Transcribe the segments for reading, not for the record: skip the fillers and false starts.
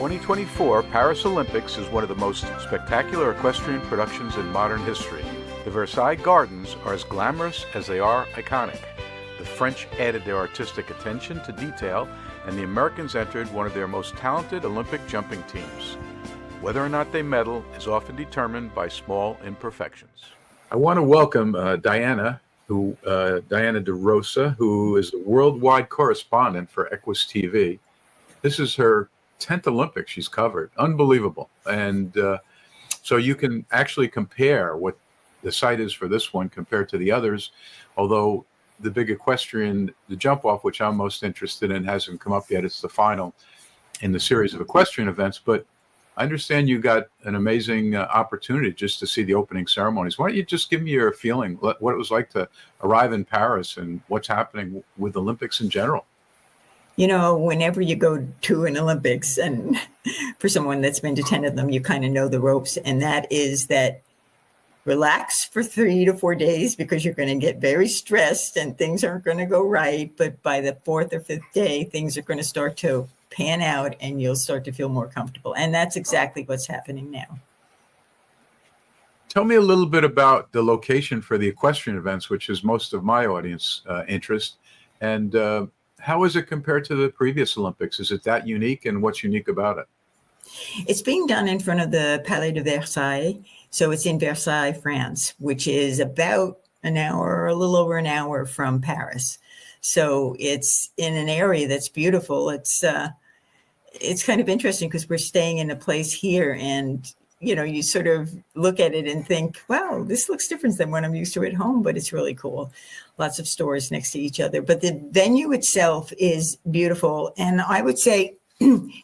2024 Paris Olympics is one of the most spectacular equestrian productions in modern history. The Versailles Gardens are as glamorous as they are iconic. The French added their artistic attention to detail, and the Americans entered one of their most talented Olympic jumping teams. Whether or not they medal is often determined by small imperfections. I want to welcome Diana De Rosa, who is the worldwide correspondent for Equus TV. This is her 10th Olympics she's covered. Unbelievable. And so you can actually compare what the site is for this one compared to the others, although the big equestrian, the jump off, which I'm most interested in, hasn't come up yet. It's the final in the series of equestrian events. But I understand you got an amazing opportunity just to see the opening ceremonies. Why don't you just give me your feeling, what it was like to arrive in Paris and what's happening with Olympics in general? You know, whenever you go to an Olympics, and for someone that's been to 10 of them, you kind of know the ropes. And that is that relax for 3 to 4 days because you're going to get very stressed and things aren't going to go right. But by the 4th or 5th day, things are going to start to pan out and you'll start to feel more comfortable. And that's exactly what's happening now. Tell me a little bit about the location for the equestrian events, which is most of my audience interest. And how is it compared to the previous Olympics? Is it that unique, and what's unique about it? It's being done in front of the Palais de Versailles. So it's in Versailles, France, which is about an hour, a little over an hour from Paris. So it's in an area that's beautiful. It's kind of interesting because we're staying in a place here, and you know, you sort of look at it and think, wow, this looks different than what I'm used to at home, but it's really cool. Lots of stores next to each other. But the venue itself is beautiful. And I would say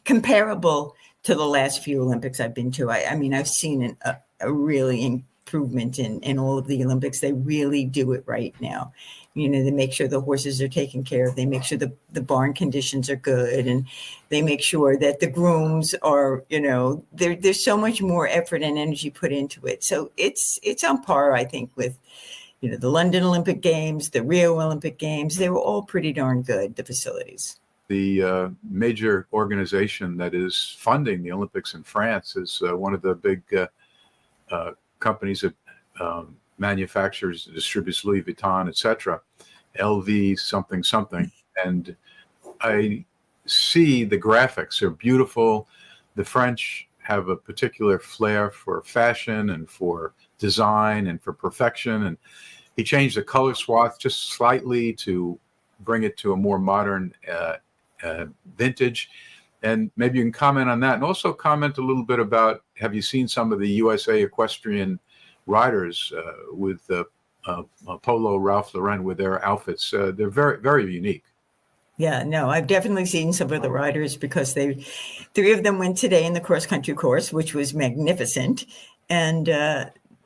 comparable to the last few Olympics I've been to. I mean, I've seen a really improvement in all of the Olympics. They really do it right now. You know, they make sure the horses are taken care of. They make sure the barn conditions are good, and they make sure that the grooms are, you know, there's so much more effort and energy put into it. So it's on par, I think, with, you know, the London Olympic Games, the Rio Olympic Games. They were all pretty darn good, the facilities. The major organization that is funding the Olympics in France is one of the big companies that manufactures, distributes Louis Vuitton, etc. LV something. And I see the graphics are beautiful. The French have a particular flair for fashion and for design and for perfection. And he changed the color swath just slightly to bring it to a more modern vintage. And maybe you can comment on that, and also comment a little bit about, have you seen some of the USA equestrian riders with Polo Ralph Lauren with their outfits? They're very, very unique. Yeah, no, I've definitely seen some of the riders because 3 of them went today in the cross-country course, which was magnificent. And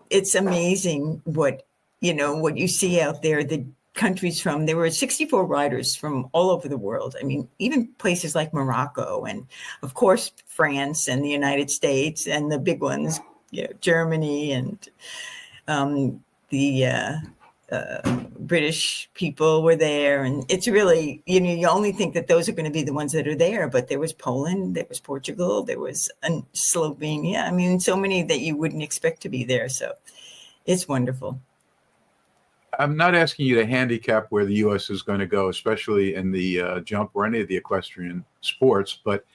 it's amazing what you see out there, the countries from, there were 64 riders from all over the world. I mean, even places like Morocco and, of course, France and the United States, and the big ones, you know, Germany, and the British people were there. And it's really, you know, you only think that those are going to be the ones that are there, but there was Poland, there was Portugal, there was Slovenia. I mean, so many that you wouldn't expect to be there. So it's wonderful. I'm not asking you to handicap where the U.S. is going to go, especially in the jump or any of the equestrian sports, but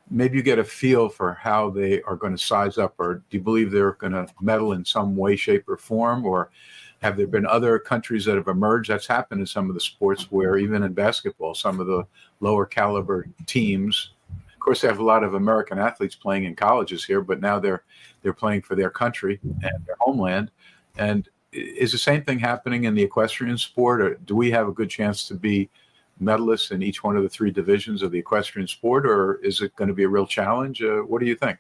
maybe you get a feel for how they are going to size up. Or do you believe they're going to medal in some way, shape, or form? Or have there been other countries that have emerged? That's happened in some of the sports where, even in basketball, some of the lower caliber teams, of course, they have a lot of American athletes playing in colleges here, but now they're playing for their country and their homeland. And is the same thing happening in the equestrian sport, or do we have a good chance to be medalists in each one of the 3 divisions of the equestrian sport, or is it going to be a real challenge? What do you think?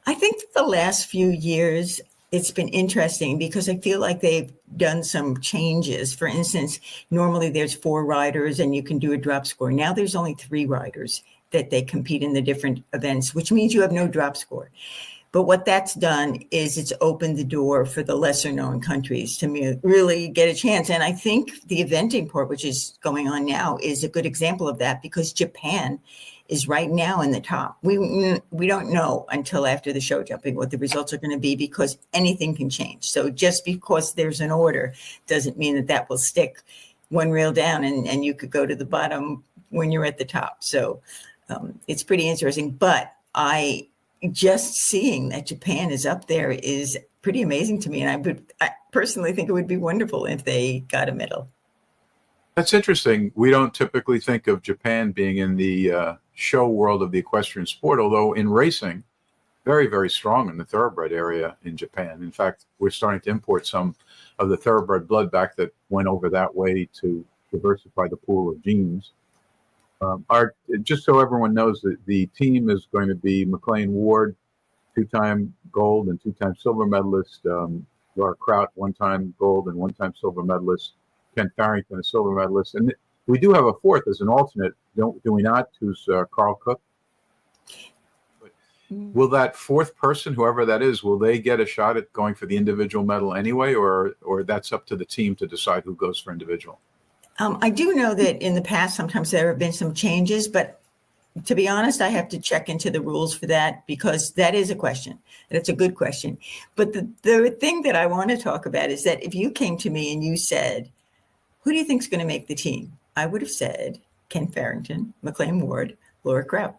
I think that the last few years, it's been interesting because I feel like they've done some changes. For instance, normally there's 4 riders and you can do a drop score. Now there's only 3 riders that they compete in the different events, which means you have no drop score. But what that's done is it's opened the door for the lesser known countries to really get a chance. And I think the eventing part, which is going on now, is a good example of that, because Japan is right now in the top. We don't know until after the show jumping what the results are going to be, because anything can change. So just because there's an order doesn't mean that that will stick one reel down and you could go to the bottom when you're at the top. So it's pretty interesting. But just seeing that Japan is up there is pretty amazing to me. And I personally think it would be wonderful if they got a medal. That's interesting. We don't typically think of Japan being in the show world of the equestrian sport, although in racing, very, very strong in the thoroughbred area in Japan. In fact, we're starting to import some of the thoroughbred blood back that went over that way to diversify the pool of genes. Just so everyone knows, that the team is going to be McLain Ward, 2-time gold and 2-time silver medalist, Kraut, 1-time gold and 1-time silver medalist, Kent Farrington, a silver medalist. And we do have a fourth as an alternate, do we not, who's Karl Cook? But will that fourth person, whoever that is, will they get a shot at going for the individual medal anyway, or that's up to the team to decide who goes for individual? I do know that in the past, sometimes there have been some changes, but to be honest, I have to check into the rules for that, because that is a question. That's a good question. But the thing that I want to talk about is that if you came to me and you said, who do you think is going to make the team? I would have said Kent Farrington, McLain Ward, Laura Kraut,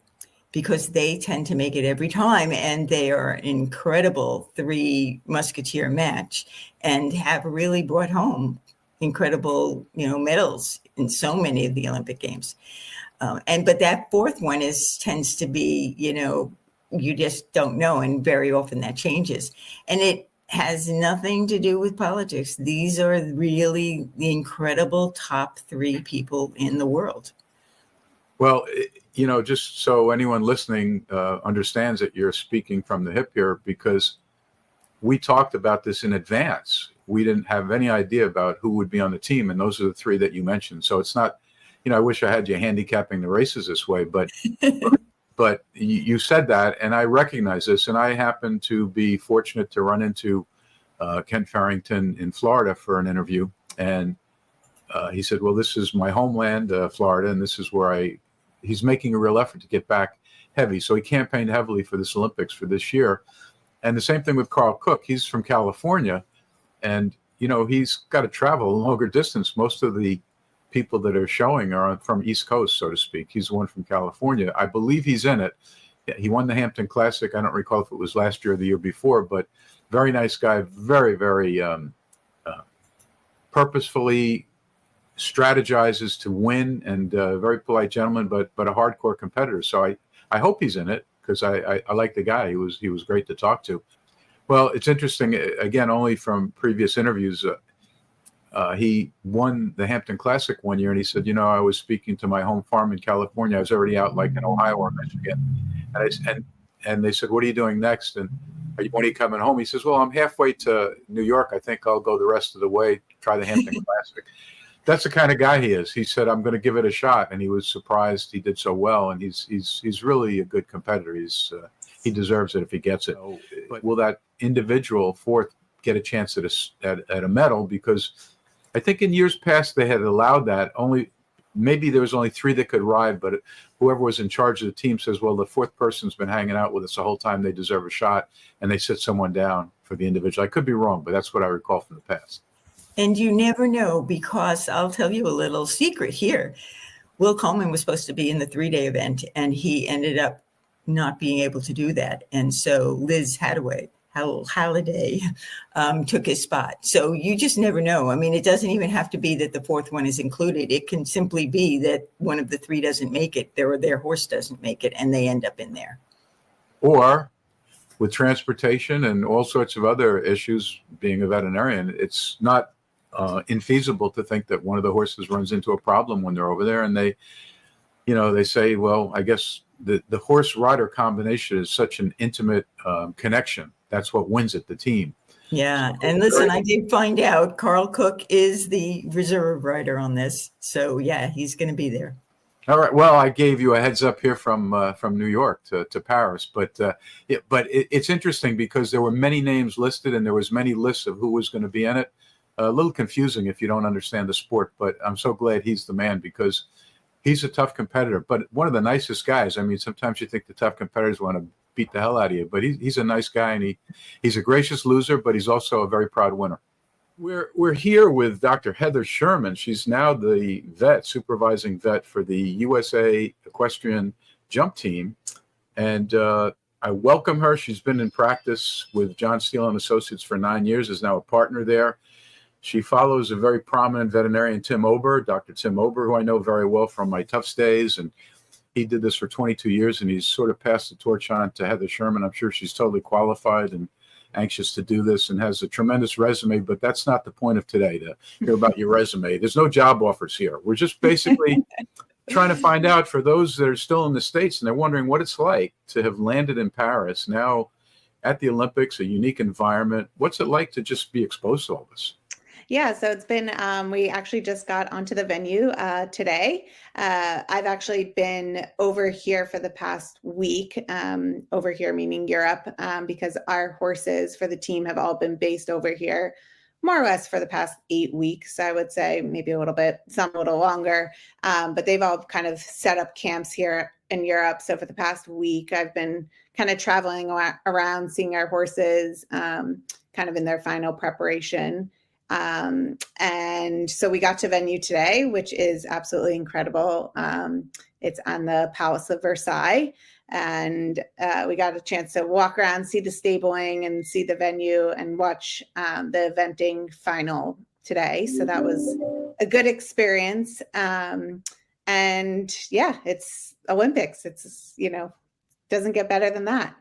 because they tend to make it every time, and they are an incredible three musketeer match and have really brought home incredible, medals in so many of the Olympic Games. But that fourth one tends to be, you just don't know. And very often that changes. And it has nothing to do with politics. These are really the incredible top three people in the world. Well, just so anyone listening understands that you're speaking from the hip here, because we talked about this in advance. We didn't have any idea about who would be on the team, and those are the three that you mentioned. So it's not, I wish I had you handicapping the races this way, but but you said that, and I recognize this, and I happened to be fortunate to run into Kent Farrington in Florida for an interview, and he said, well, this is my homeland, Florida, and this is where he's making a real effort to get back heavy. So he campaigned heavily for this Olympics for this year. And the same thing with Karl Cook. He's from California, and, he's got to travel a longer distance. Most of the people that are showing are from East Coast, so to speak. He's the one from California. I believe he's in it. He won the Hampton Classic. I don't recall if it was last year or the year before, but very nice guy, very, very purposefully strategizes to win, and very polite gentleman, but a hardcore competitor. So I hope he's in it, because I like the guy. He was great to talk to. Well, it's interesting, again, only from previous interviews, he won the Hampton Classic one year, and he said, I was speaking to my home farm in California. I was already out like in Ohio or Michigan. And they said, what are you doing next? And when are you coming home? He says, well, I'm halfway to New York. I think I'll go the rest of the way, try the Hampton Classic. That's the kind of guy he is. He said, I'm going to give it a shot. And he was surprised he did so well. And he's really a good competitor. He deserves it if he gets it. But will that individual fourth get a chance at a medal? Because I think in years past they had allowed that. Maybe there was only three that could ride, but whoever was in charge of the team says, well, the fourth person's been hanging out with us the whole time. They deserve a shot. And they sit someone down for the individual. I could be wrong, but that's what I recall from the past. And you never know, because I'll tell you a little secret here. Will Coleman was supposed to be in the 3-day event, and he ended up not being able to do that. And so Liz Halliday took his spot. So you just never know. I mean, it doesn't even have to be that the fourth one is included. It can simply be that one of the three doesn't make it, their horse doesn't make it, and they end up in there. Or with transportation and all sorts of other issues, being a veterinarian, it's not infeasible to think that one of the horses runs into a problem when they're over there, and they say, well, I guess the horse rider combination is such an intimate connection. That's what wins it, the team. Yeah. And listen, I did find out Karl Cook is the reserve rider on this. So yeah, he's going to be there. All right. Well, I gave you a heads up here from New York to Paris, but it's interesting because there were many names listed and there was many lists of who was going to be in it. A little confusing if you don't understand the sport, but I'm so glad he's the man, because He's a tough competitor, but one of the nicest guys. I mean, sometimes you think the tough competitors want to beat the hell out of you, but he's a nice guy, and he's a gracious loser, but he's also a very proud winner. We're here with Dr. Heather Sherman. She's now the supervising vet for the USA Equestrian Jump team, and I welcome her. She's been in practice with John Steele and Associates for 9 years, is now a partner there. She follows a very prominent veterinarian, Tim Ober, Dr. Tim Ober, who I know very well from my Tufts days, and he did this for 22 years, and he's sort of passed the torch on to Heather Sherman. I'm sure she's totally qualified and anxious to do this and has a tremendous resume, but that's not the point of today, to hear about your resume. There's no job offers here. We're just basically trying to find out, for those that are still in the States and they're wondering what it's like to have landed in Paris, now at the Olympics, a unique environment. What's it like to just be exposed to all this? Yeah, so it's been, we actually just got onto the venue today. I've actually been over here for the past week, over here meaning Europe, because our horses for the team have all been based over here, more or less for the past 8 weeks, I would say, maybe a little bit, some a little longer, but they've all kind of set up camps here in Europe. So for the past week, I've been kind of traveling around, seeing our horses kind of in their final preparation. And so we got to venue today, which is absolutely incredible. It's on the Palace of Versailles, and we got a chance to walk around, see the stabling and see the venue and watch the eventing final today. So that was a good experience. And yeah, it's Olympics. It's, doesn't get better than that.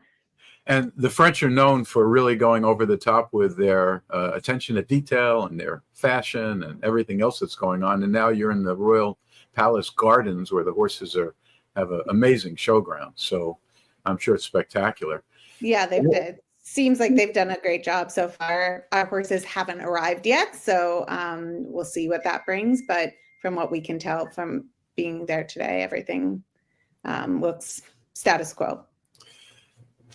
And the French are known for really going over the top with their attention to detail and their fashion and everything else that's going on. And now you're in the Royal Palace Gardens, where the horses have an amazing showground. So I'm sure it's spectacular. Yeah, it seems like they've done a great job so far. Our horses haven't arrived yet, so we'll see what that brings. But from what we can tell from being there today, everything looks status quo.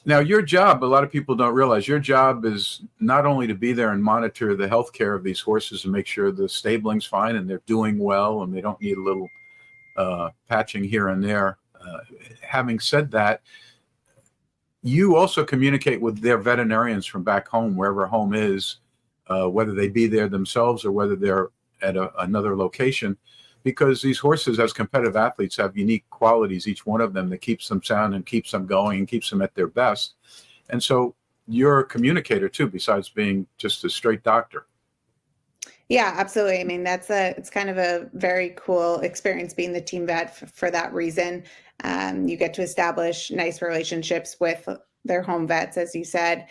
Now, your job, a lot of people don't realize, your job is not only to be there and monitor the health care of these horses and make sure the stabling's fine and they're doing well and they don't need a little patching here and there. Having said that, you also communicate with their veterinarians from back home, wherever home is, whether they be there themselves or whether they're at another location, because these horses, as competitive athletes, have unique qualities, each one of them, that keeps them sound and keeps them going and keeps them at their best. And so you're a communicator too, besides being just a straight doctor. Yeah, absolutely. I mean, it's kind of a very cool experience being the team vet for that reason. You get to establish nice relationships with their home vets, as you said,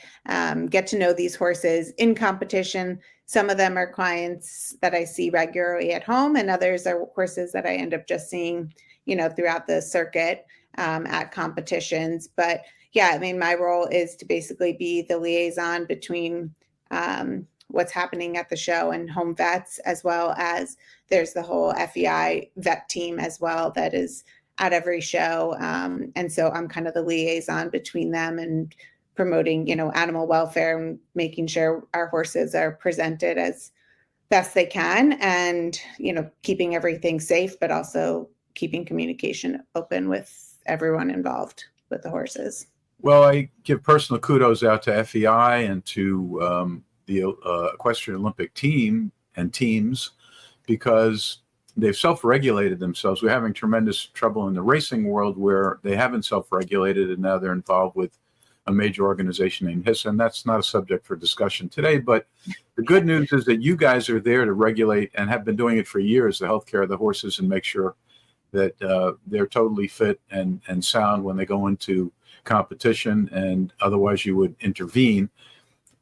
get to know these horses in competition. Some of them are clients that I see regularly at home, and others are horses that I end up just seeing, throughout the circuit at competitions. But yeah, I mean, my role is to basically be the liaison between what's happening at the show and home vets, as well as there's the whole FEI vet team as well that is at every show. And so I'm kind of the liaison between them and promoting, animal welfare and making sure our horses are presented as best they can and, keeping everything safe, but also keeping communication open with everyone involved with the horses. Well, I give personal kudos out to FEI and to the Equestrian Olympic team and teams, because they've self-regulated themselves. We're having tremendous trouble in the racing world where they haven't self-regulated, and now they're involved with a major organization named HISA, and that's not a subject for discussion today. But the good news is that you guys are there to regulate, and have been doing it for years, the health care of the horses, and make sure that they're totally fit and sound when they go into competition, and otherwise you would intervene.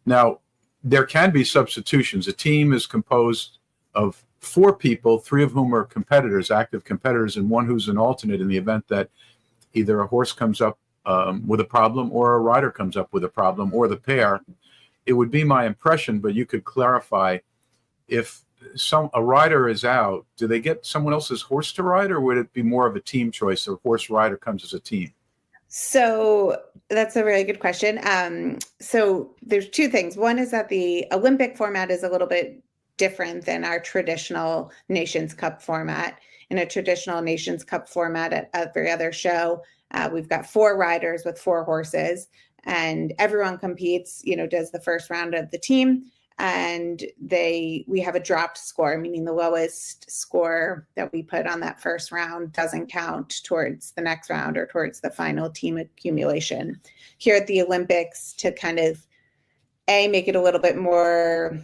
Now, there can be substitutions. A team is composed of 4 people, 3 of whom are competitors, active competitors, and 1 who's an alternate in the event that either a horse comes up with a problem or a rider comes up with a problem, or the pair. It would be my impression, but you could clarify, if a rider is out, do they get someone else's horse to ride, or would it be more of a team choice? A horse rider comes as a team. So that's a really good question. So there's 2 things. One is that the Olympic format is a little bit different than our traditional Nations Cup format, in a traditional Nations Cup format at every other show. We've got 4 riders with 4 horses, and everyone competes, does the first round of the team. And we have a dropped score, meaning the lowest score that we put on that first round doesn't count towards the next round or towards the final team accumulation. Here at the Olympics, to kind of make it a little bit more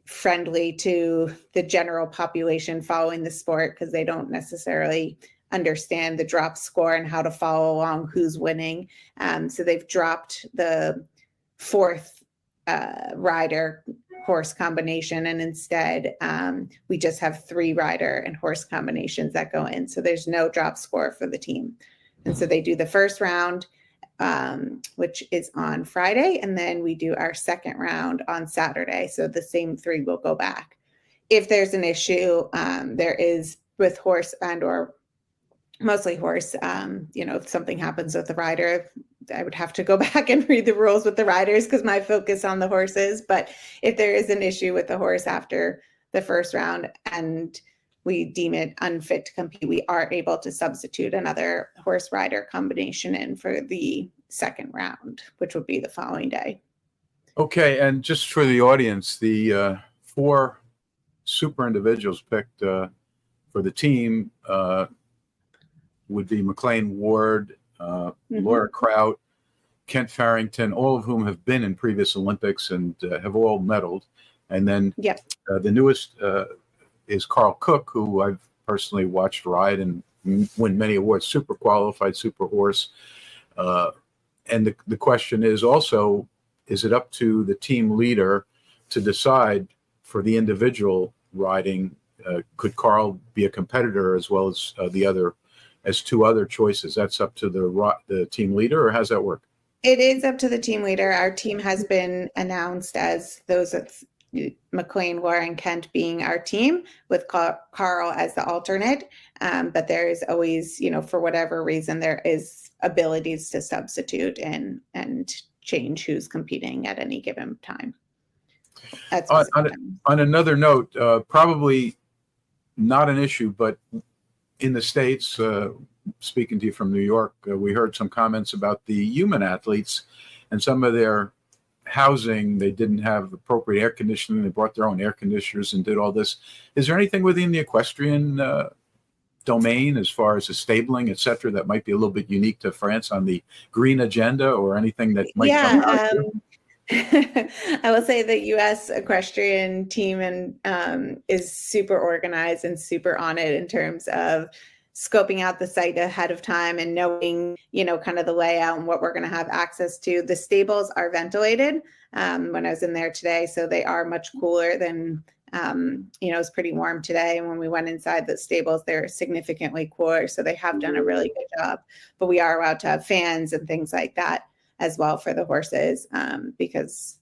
friendly to the general population following the sport, because they don't necessarily understand the drop score and how to follow along who's winning. So they've dropped the 4th rider horse combination, and instead we just have 3 rider and horse combinations that go in. So there's no drop score for the team. And so they do the first round, which is on Friday, and then we do our second round on Saturday. So the same 3 will go back. If there's an issue, there is with horse or mostly horse, if something happens with the rider, I would have to go back and read the rules with the riders because my focus on the horses. But if there is an issue with the horse after the first round and we deem it unfit to compete, we are able to substitute another horse rider combination in for the second round, which would be the following day. Okay, and just for the audience, the 4 super individuals picked for the team would be McLain Ward, Laura Kraut, Kent Farrington, all of whom have been in previous Olympics and have all medaled. And then the newest is Karl Cook, who I've personally watched ride and win many awards, super qualified, super horse. And the question is also, is it up to the team leader to decide for the individual riding? Could Karl be a competitor as well as as 2 other choices? That's up to the team leader, or how's that work? It is up to the team leader. Our team has been announced as those of McLain, Laura, and Kent being our team, with Karl as the alternate. But there is always, for whatever reason, there is abilities to substitute and change who's competing at any given time. On another note, probably not an issue, but in the States, speaking to you from New York, we heard some comments about the human athletes and some of their housing. They didn't have appropriate air conditioning. They brought their own air conditioners and did all this. Is there anything within the equestrian domain as far as the stabling, et cetera, that might be a little bit unique to France on the green agenda, or anything that might come out? I will say the U.S. equestrian team is super organized and super on it in terms of scoping out the site ahead of time and knowing, kind of the layout and what we're going to have access to. The stables are ventilated when I was in there today, so they are much cooler than, it was pretty warm today. And when we went inside the stables, they're significantly cooler. So they have done a really good job, but we are allowed to have fans and things like that as well for the horses, because,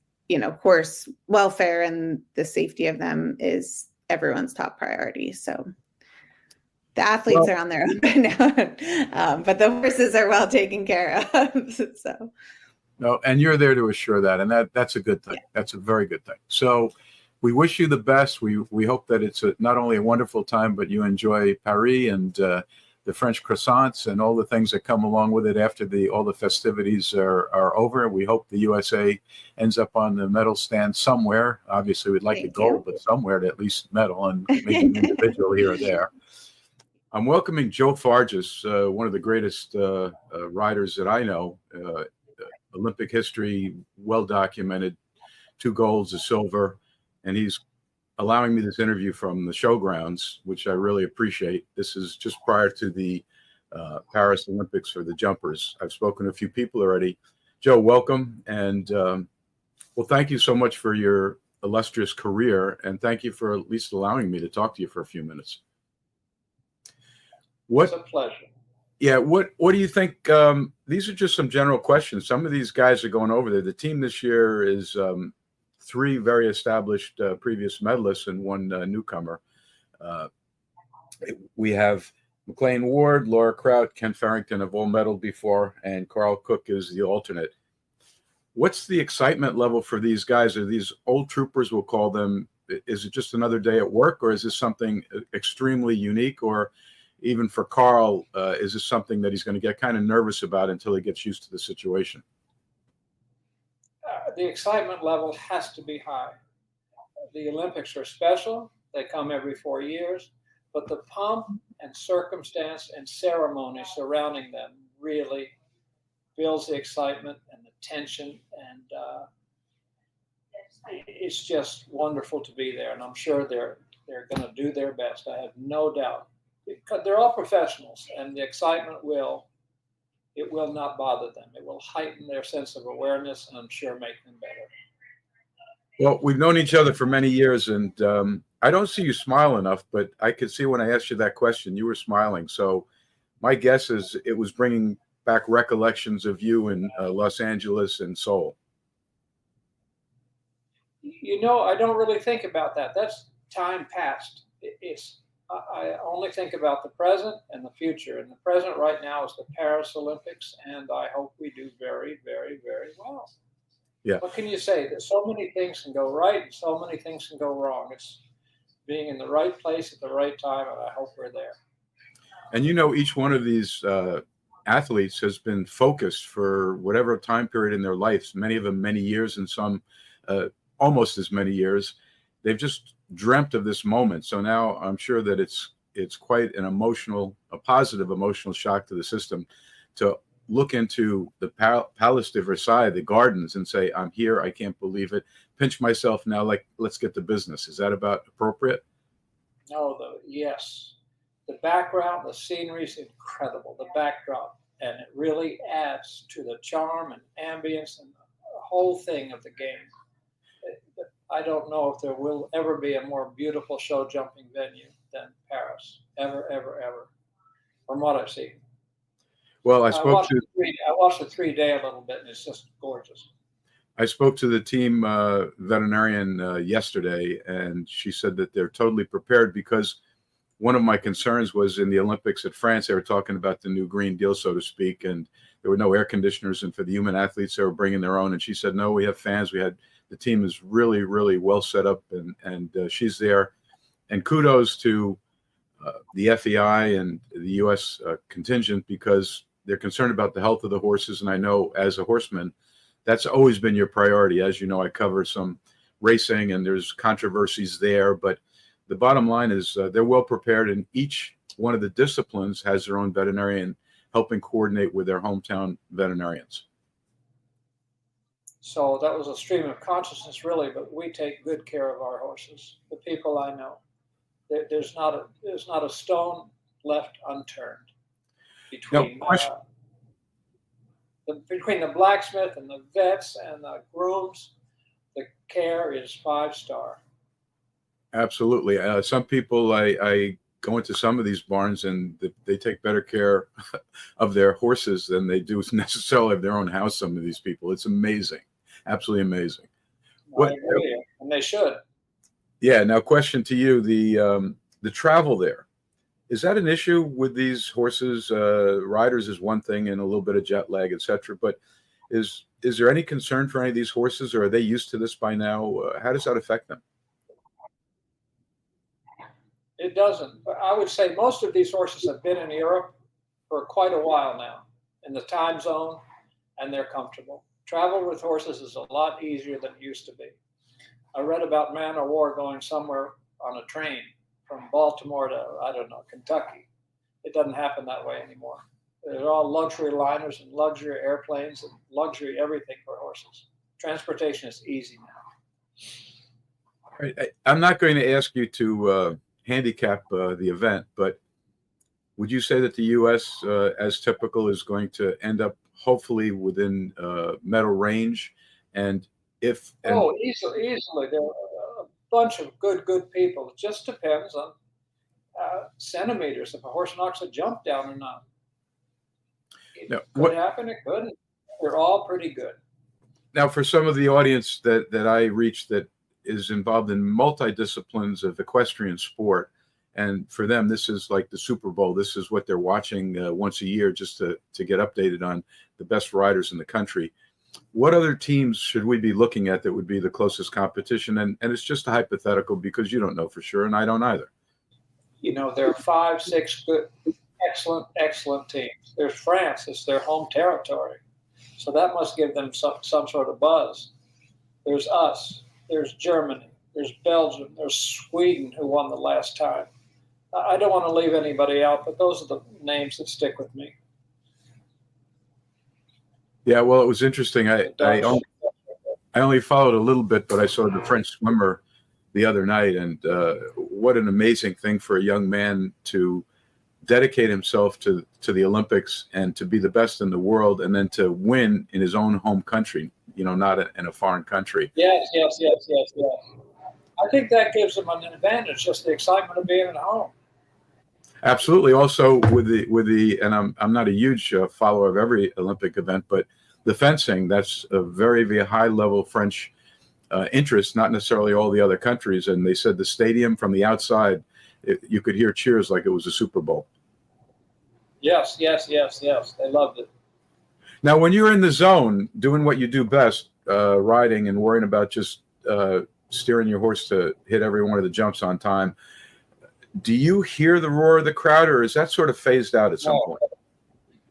horse welfare and the safety of them is everyone's top priority. So the athletes are on their own by now, but the horses are well taken care of. So, no, and you're there to assure that, and that's a good thing. Yeah. That's a very good thing. So we wish you the best. We hope that it's not only a wonderful time, but you enjoy Paris and the French croissants and all the things that come along with it after all the festivities are over. We hope the USA ends up on the medal stand somewhere. Obviously, we'd like a gold, but somewhere to at least medal, and maybe an individual here or there. I'm welcoming Joe Fargis, one of the greatest riders that I know, Olympic history, well documented, 2 golds, a silver, and he's allowing me this interview from the showgrounds, which I really appreciate. This is just prior to the Paris Olympics for the jumpers. I've spoken to a few people already. Joe, welcome. And well, thank you so much for your illustrious career. And thank you for at least allowing me to talk to you for a few minutes. It's a pleasure. Yeah. What do you think? These are just some general questions. Some of these guys are going over there. The team this year is 3 very established previous medalists and 1 newcomer. We have McLain Ward, Laura Kraut, Kent Farrington have all medaled before, and Karl Cook is the alternate. What's the excitement level for these guys? Are these old troopers, we'll call them? is it just another day at work, or is this something extremely unique? Or even for Karl, is this something that he's going to get kind of nervous about until he gets used to the situation? The excitement level has to be high. The Olympics are special. They come every 4 years, but the pomp and circumstance and ceremony surrounding them really builds the excitement and the tension, and it's just wonderful to be there. And I'm sure they're going to do their best. I have no doubt. Because they're all professionals, and the excitement will not bother them. It will heighten their sense of awareness, and I'm sure make them better. Well, we've known each other for many years, and I don't see you smile enough, but I could see when I asked you that question, you were smiling. So my guess is it was bringing back recollections of you in Los Angeles and Seoul. You know, I don't really think about that. That's time past. I only think about the present and the future. And the present right now is the Paris Olympics, and I hope we do very, very, very well. Yeah. What can you say? There's so many things can go right and so many things can go wrong. It's being in the right place at the right time, and I hope we're there. And you know, each one of these athletes has been focused for whatever time period in their lives, many of them many years, and some almost as many years. They've just dreamt of this moment. So now I'm sure that it's quite a positive emotional shock to the system to look into the Palace de Versailles, the gardens, and say, I'm here, I can't believe it. Pinch myself now, like, let's get to business. Is that about appropriate? No, yes. The background, the scenery is incredible, the backdrop, and it really adds to the charm and ambience and the whole thing of the game. I don't know if there will ever be a more beautiful show jumping venue than Paris, ever, ever, ever, from what I've seen. Well, I watched the 3-day a little bit, and it's just gorgeous. I spoke to the team veterinarian yesterday, and she said that they're totally prepared, because one of my concerns was in the Olympics at France, they were talking about the new Green Deal, so to speak, and there were no air conditioners, and for the human athletes, they were bringing their own. And she said, no, we have fans. The team is really, really well set up, and she's there. And kudos to the FEI and the U.S. Contingent, because they're concerned about the health of the horses. And I know as a horseman, that's always been your priority. As you know, I cover some racing, and there's controversies there. But the bottom line is they're well prepared, and each one of the disciplines has their own veterinarian helping coordinate with their hometown veterinarians. So that was a stream of consciousness, really, but we take good care of our horses. The people I know, there's not a stone left unturned between between the blacksmith and the vets and the grooms. The care is 5-star. Absolutely. Some people, I go into some of these barns, and they take better care of their horses than they do necessarily of their own house. Some of these people, it's amazing. Absolutely amazing. I agree, and they should. Yeah. Now, question to you: the travel there, is that an issue with these horses? Riders is one thing, and a little bit of jet lag, etc. But is there any concern for any of these horses, or are they used to this by now? How does that affect them? It doesn't. But I would say most of these horses have been in Europe for quite a while now, in the time zone, and they're comfortable. Travel with horses is a lot easier than it used to be. I read about man o' war going somewhere on a train from Baltimore to, I don't know, Kentucky. It doesn't happen that way anymore. They're all luxury liners and luxury airplanes and luxury everything for horses. Transportation is easy now. All right. I'm not going to ask you to handicap the event, but would you say that the U.S., as typical, is going to end up hopefully within medal range? And easily. There are a bunch of good people. It just depends on centimeters, if a horse knocks a jump down or not. It could happen, it couldn't. They're all pretty good. Now, for some of the audience that I reach that is involved in multi-disciplines of equestrian sport, and for them, this is like the Super Bowl. This is what they're watching once a year, just to get updated on the best riders in the country. What other teams should we be looking at that would be the closest competition? And it's just a hypothetical because you don't know for sure, and I don't either. There are 5, 6 good, excellent teams. There's France; it's their home territory, so that must give them some sort of buzz. There's us. There's Germany. There's Belgium. There's Sweden, who won the last time. I don't want to leave anybody out, but those are the names that stick with me. Yeah, well, it was interesting. I only followed a little bit, but I saw the French swimmer the other night, and what an amazing thing for a young man to dedicate himself to the Olympics and to be the best in the world, and then to win in his own home country, not in a foreign country. Yes. I think that gives them an advantage, just the excitement of being at home. Absolutely. Also, with the and I'm not a huge follower of every Olympic event, but the fencing, that's a very, very high level French interest, not necessarily all the other countries. And they said the stadium from the outside, you could hear cheers like it was a Super Bowl. Yes. They loved it. Now, when you're in the zone doing what you do best, riding and worrying about just steering your horse to hit every one of the jumps on time, do you hear the roar of the crowd, or is that sort of phased out at some point?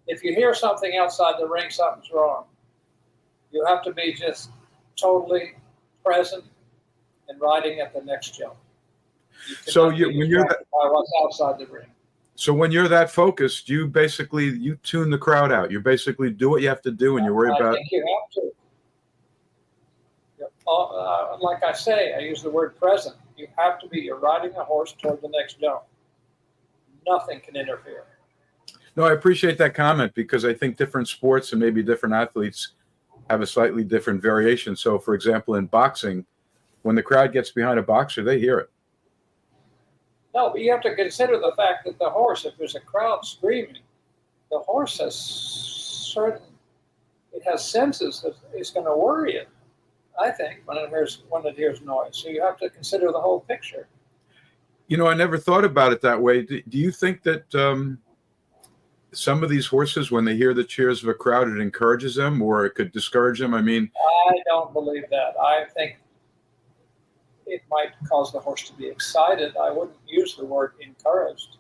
If you hear something outside the ring, something's wrong. You have to be just totally present and riding at the next jump. So when you're by what's outside the ring. So when you're that focused, you tune the crowd out. You basically do what you have to do, and you worry about. I think you have to. Like I say, I use the word present. You have to be. You're riding a horse toward the next jump. Nothing can interfere. No, I appreciate that comment because I think different sports and maybe different athletes have a slightly different variation. So, for example, in boxing, when the crowd gets behind a boxer, they hear it. No, but you have to consider the fact that the horse, if there's a crowd screaming, the horse has senses that it's going to worry it, I think, when it hears noise. So you have to consider the whole picture. I never thought about it that way. Do you think that some of these horses, when they hear the cheers of a crowd, it encourages them or it could discourage them? I mean, I don't believe that. I think it might cause the horse to be excited. I wouldn't use the word encouraged.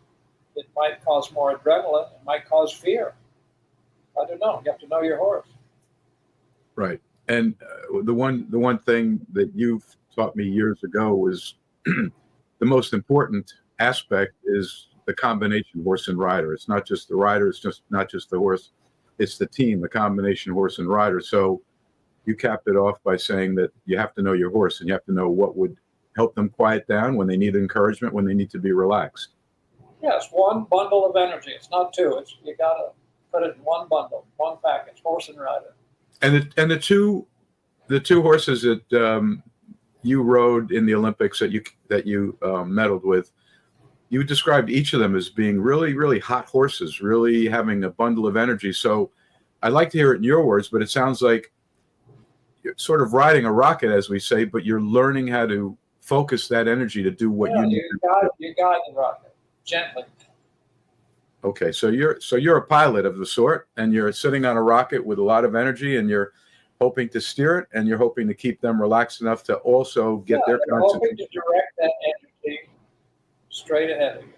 It might cause more adrenaline. It might cause fear. I don't know. You have to know your horse. Right. And the one thing that you've taught me years ago was the most important aspect is the combination horse and rider. It's not just the rider. It's just not just the horse. It's the team, the combination horse and rider. So you capped it off by saying that you have to know your horse and you have to know what would help them quiet down when they need encouragement, when they need to be relaxed. Yes, one bundle of energy. It's not two. You got to put it in one bundle, one package, horse and rider. And the two horses that you rode in the Olympics that you medaled with, you described each of them as being really, really hot horses, really having a bundle of energy. So I'd like to hear it in your words, but it sounds like you're sort of riding a rocket, as we say, but you're learning how to focus that energy to do what you need. You guide the rocket gently. Okay, so you're a pilot of the sort, and you're sitting on a rocket with a lot of energy, and you're hoping to steer it, and you're hoping to keep them relaxed enough to also get their concentration. Hoping to direct that energy straight ahead of you.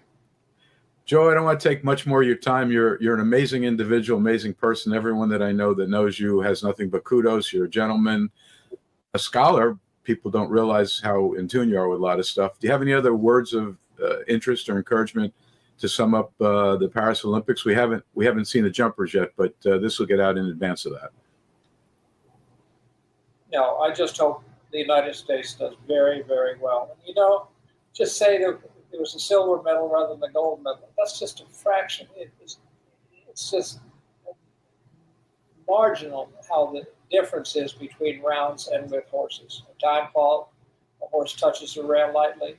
Joe, I don't want to take much more of your time. You're an amazing individual, amazing person. Everyone that I know that knows you has nothing but kudos. You're a gentleman, a scholar. People don't realize how in tune you are with a lot of stuff. Do you have any other words of interest or encouragement to sum up the Paris Olympics? We haven't seen the jumpers yet, but this will get out in advance of that. No, I just hope the United States does very, very well. And, just say that it was a silver medal rather than the gold medal. That's just a fraction. It's just marginal how the difference is between rounds and with horses. A time fault, a horse touches the rail lightly.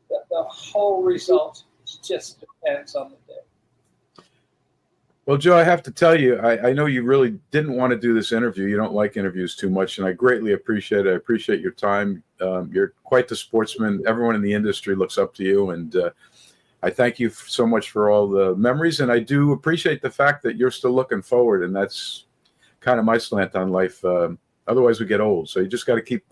The whole result just depends on the day. Well, Joe, I have to tell you, I know you really didn't want to do this interview. You don't like interviews too much, and I greatly appreciate it. I appreciate your time. You're quite the sportsman. Everyone in the industry looks up to you, and I thank you so much for all the memories, and I do appreciate the fact that you're still looking forward, and that's kind of my slant on life. Otherwise, we get old. So you just got to keep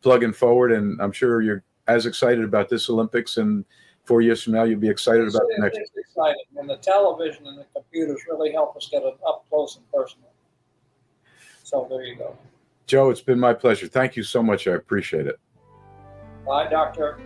plugging forward. And I'm sure you're as excited about this Olympics, and 4 years from now, you'll be excited about the next. It's exciting. And the television and the computers really help us get it up close and personal. So there you go. Joe, it's been my pleasure. Thank you so much. I appreciate it. Bye, Doctor.